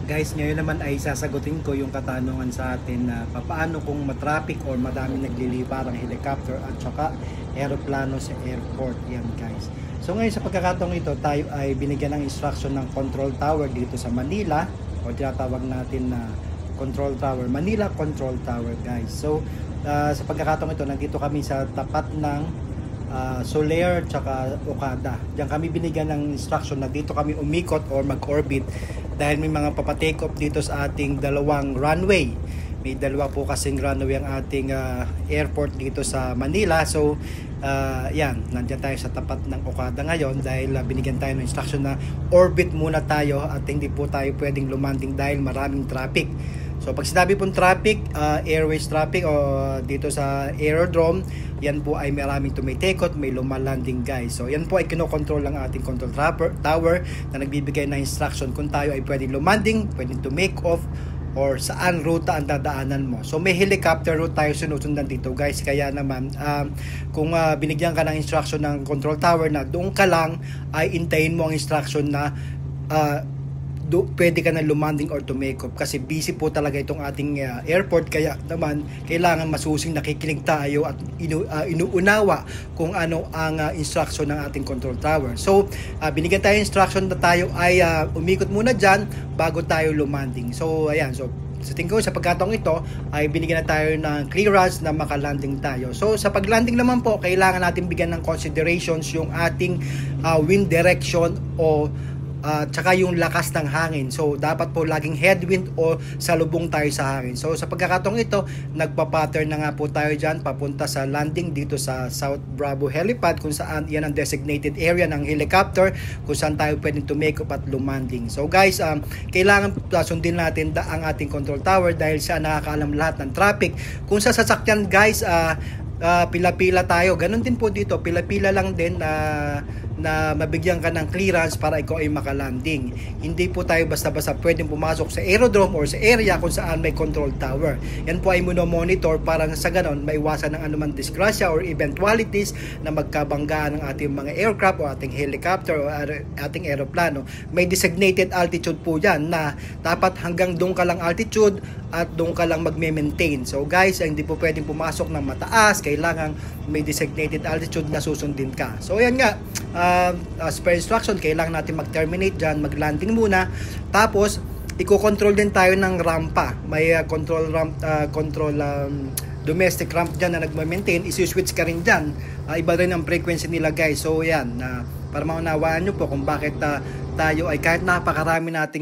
Guys, ngayon naman ay sasagutin ko yung katanungan sa atin na papaano kung matraffic or madami nagliliparang helicopter at saka aeroplano sa airport. Yan guys. So ngayon sa pagkakataong ito, tayo ay binigyan ng instruction ng control tower dito sa Manila o tinatawag natin na control tower, Manila Control Tower guys. So sa pagkakataong ito, nandito kami sa tapat ng Soler tsaka Okada. Diyan kami binigyan ng instruction na dito kami umikot or mag-orbit dahil may mga papatake off dito sa ating dalawang runway. May dalawa po kasing runway ang ating airport dito sa Manila. So yan, nandiyan tayo sa tapat ng Okada ngayon dahil binigyan tayo ng instruction na orbit muna tayo at hindi po tayo pwedeng lumanding dahil maraming traffic. So pag sinabi pong traffic, airways traffic o dito sa aerodrome, yan po ay maraming tumitikot, may lumalanding guys. So yan po ay kinokontrol ng ating control tower na nagbibigay ng instruction kung tayo ay pwedeng lumanding, pwedeng to make off, or saan ruta ang dadaanan mo. So may helicopter route tayo sinusundan dito guys. Kaya naman kung binigyan ka ng instruction ng control tower na doon ka lang, ay intayin mo ang instruction na pwede ka na lumanding or to make off kasi busy po talaga itong ating airport. Kaya naman kailangan masusing nakikinig tayo at inuunawa kung ano ang instruction ng ating control tower. So binigyan tayo instruction na tayo ay umikot muna dyan bago tayo lumanding. So ayan, so sa tingin ko sa pagkataong ito ay binigyan na tayo ng clearance na makalanding tayo. So sa paglanding naman po, kailangan natin bigyan ng considerations yung ating wind direction o tsaka yung lakas ng hangin. So dapat po laging headwind o salubong tayo sa hangin. So sa pagkakataong ito, nagpa-pattern na nga po tayo dyan papunta sa landing dito sa South Bravo Helipad, kung saan yan ang designated area ng helicopter kung saan tayo pwedeng to make up at lumanding. So guys, kailangan sundin natin ang ating control tower dahil siya nakakaalam lahat ng traffic. Kung sa sasakyan guys, pila-pila tayo. Ganon din po dito, pila-pila lang din na mabigyan ka ng clearance para ikaw ay makalanding. Hindi po tayo basta-basta pwedeng pumasok sa aerodrome or sa area kung saan may control tower. Yan po ay monitor para sa ganon maiwasan ng anumang disgrasya or eventualities na magkabanggaan ng ating mga aircraft o ating helicopter o ating aeroplano. May designated altitude po yan na dapat hanggang doon ka lang altitude at doon ka lang magme-maintain. So guys, hindi po pwedeng pumasok ng mataas, kailangan may designated altitude na susundin ka. So ayan nga, as per instruction, kailangan natin mag-terminate dyan, mag-landing muna. Tapos, i-control din tayo ng rampa. May control ramp, domestic ramp dyan na nag-maintain. Isi-switch ka rin dyan. Iba rin ang frequency nila guys. So yan, para maunawaan nyo po kung bakit tayo ay kahit napakarami nating